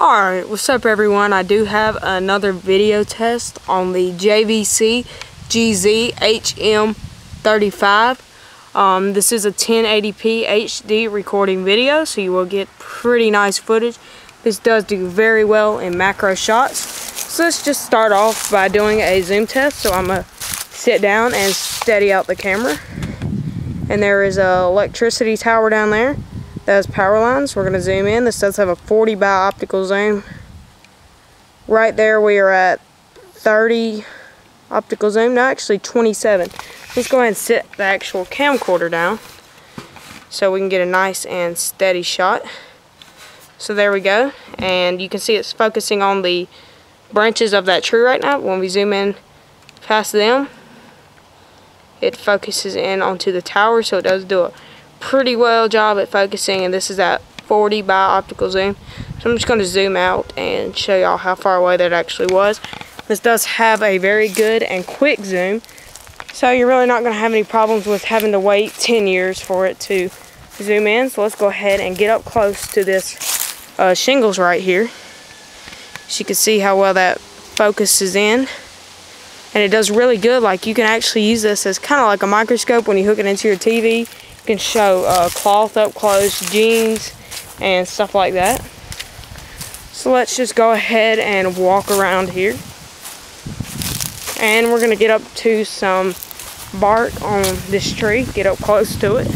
Alright, what's up everyone? I do have another video test on the JVC GZ-HM35. This is a 1080p HD recording video, so you will get pretty nice footage. This does do very well in macro shots. So let's just start off by doing a zoom test. So I'm going to sit down and steady out the camera. And there is a electricity tower down there. That has power lines. We're going to zoom in. This does have a 40 by optical zoom. Right there we are at 30 optical zoom. No, actually 27. Let's go ahead and sit the actual camcorder down so we can get a nice and steady shot. So there we go. And you can see it's focusing on the branches of that tree right now. When we zoom in past them, it focuses in onto the tower, so it does do a pretty well job at focusing, and this is at 40 by optical zoom. So I'm just going to zoom out and show y'all how far away that actually was. This does have a very good and quick zoom, so you're really not going to have any problems with having to wait 10 years for it to zoom in. So let's go ahead and get up close to this shingles right here, so you can see how well that focuses in. And it does really good. Like, you can actually use this as kind of like a microscope when you hook it into your TV. You can show cloth up close, jeans, and stuff like that. So let's just go ahead and walk around here. And we're going to get up to some bark on this tree, get up close to it.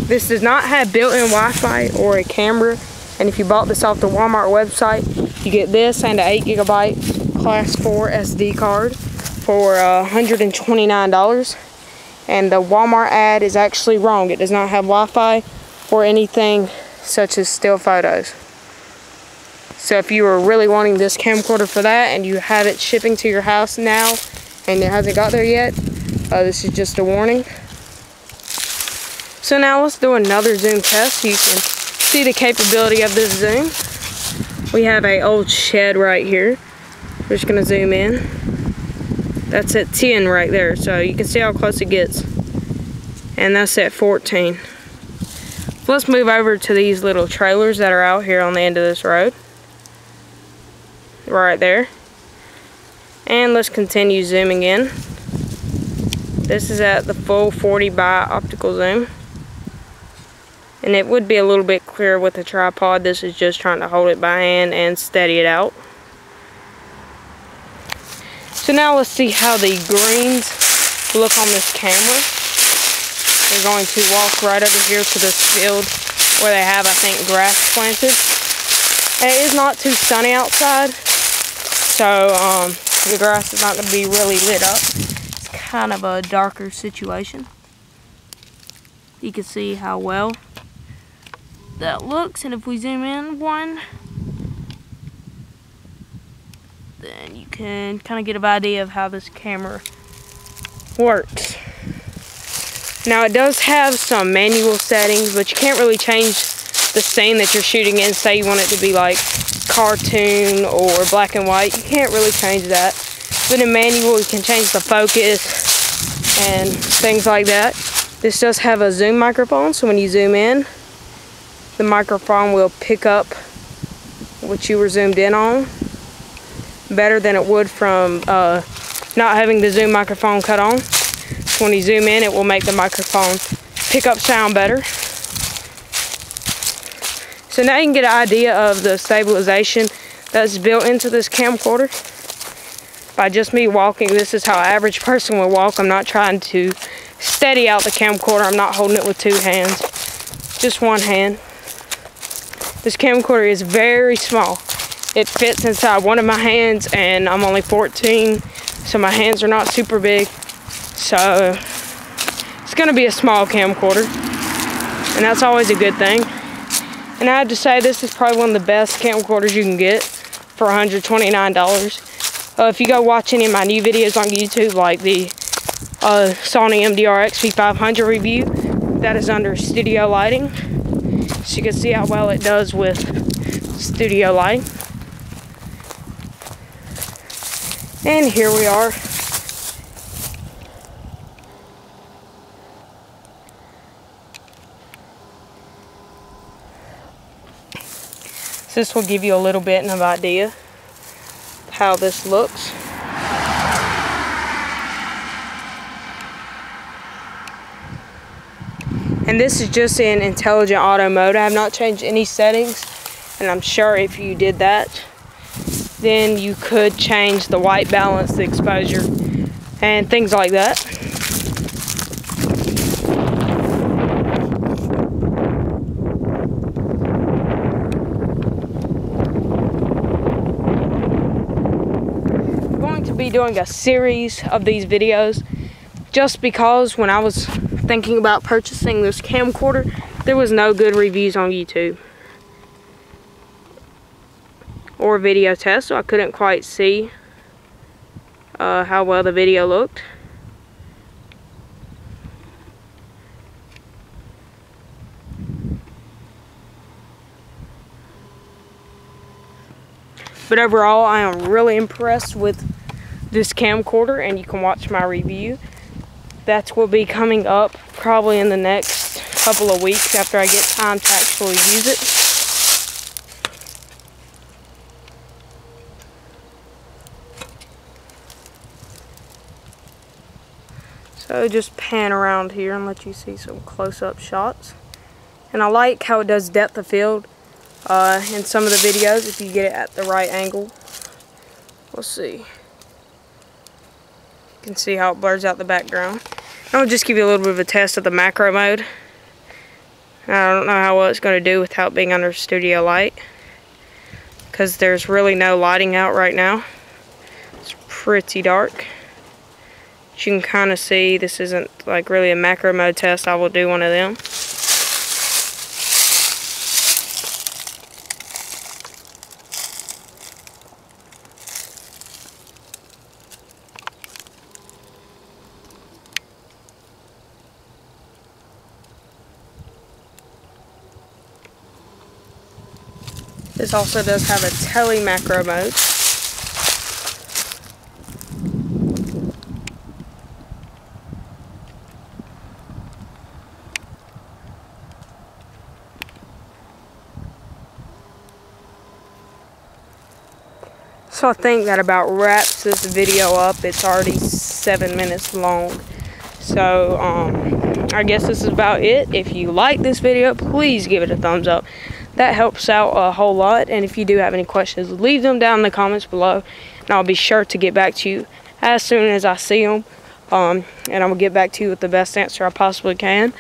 This does not have built-in Wi-Fi or a camera. And if you bought this off the Walmart website, you get this and an 8GB Class 4 SD card for $129. And the Walmart ad is actually wrong. It does not have Wi-Fi or anything such as still photos. So if you were really wanting this camcorder for that and you have it shipping to your house now and it hasn't got there yet, this is just a warning. So now let's do another zoom test so you can see the capability of this zoom. We have an old shed right here. We're just going to zoom in. That's at 10 right there, so you can see how close it gets. And that's at 14. So let's move over to these little trailers that are out here on the end of this road. Right there. And let's continue zooming in. This is at the full 40 by optical zoom. And it would be a little bit clearer with the tripod. This is just trying to hold it by hand and steady it out. So now let's see how the greens look on this camera. We're going to walk right over here to this field where they have, I think, grass planted. And it is not too sunny outside, so the grass is not going to be really lit up. It's kind of a darker situation. You can see how well that looks, and if we zoom in one, then you can kind of get an idea of how this camera works. Now it does have some manual settings, but you can't really change the scene that you're shooting in. Say you want it to be like cartoon or black and white, you can't really change that. But in manual you can change the focus and things like that. This does have a zoom microphone, so when you zoom in, the microphone will pick up what you were zoomed in on better than it would from not having the zoom microphone cut on. So when you zoom in, it will make the microphone pick up sound better. So now you can get an idea of the stabilization that's built into this camcorder. By just me walking, this is how an average person would walk. I'm not trying to steady out the camcorder. I'm not holding it with two hands, just one hand. This camcorder is very small. It fits inside one of my hands, and I'm only 14, so my hands are not super big. So it's going to be a small camcorder, and that's always a good thing. And I have to say, this is probably one of the best camcorders you can get for $129. If you go watch any of my new videos on YouTube, like the Sony MDR XP500 review, that is under studio lighting. So you can see how well it does with studio lighting. And here we are. So this will give you a little bit of an idea how this looks. And this is just in intelligent auto mode. I have not changed any settings, and I'm sure if you did that, then you could change the white balance, the exposure, and things like that. I'm going to be doing a series of these videos just because when I was thinking about purchasing this camcorder, there was no good reviews on YouTube or video tests, so I couldn't quite see how well the video looked. But overall, I am really impressed with this camcorder, and you can watch my review. That will be coming up probably in the next couple of weeks after I get time to actually use it. So just pan around here and let you see some close-up shots. And I like how it does depth of field in some of the videos if you get it at the right angle. We'll see. You can see how it blurs out the background. I'll just give you a little bit of a test of the macro mode. I don't know how well it's going to do without being under studio light, because there's really no lighting out right now. It's pretty dark. As you can kind of see, this isn't like really a macro mode test. I will do one of them. This also does have a tele macro mode. So I think that about wraps this video up. It's already 7 minutes long. So I guess this is about it. If you like this video, please give it a thumbs up. That helps out a whole lot. And if you do have any questions, leave them down in the comments below, and I'll be sure to get back to you as soon as I see them. And I will get back to you with the best answer I possibly can.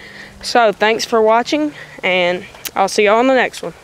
So thanks for watching, and I'll see y'all on the next one.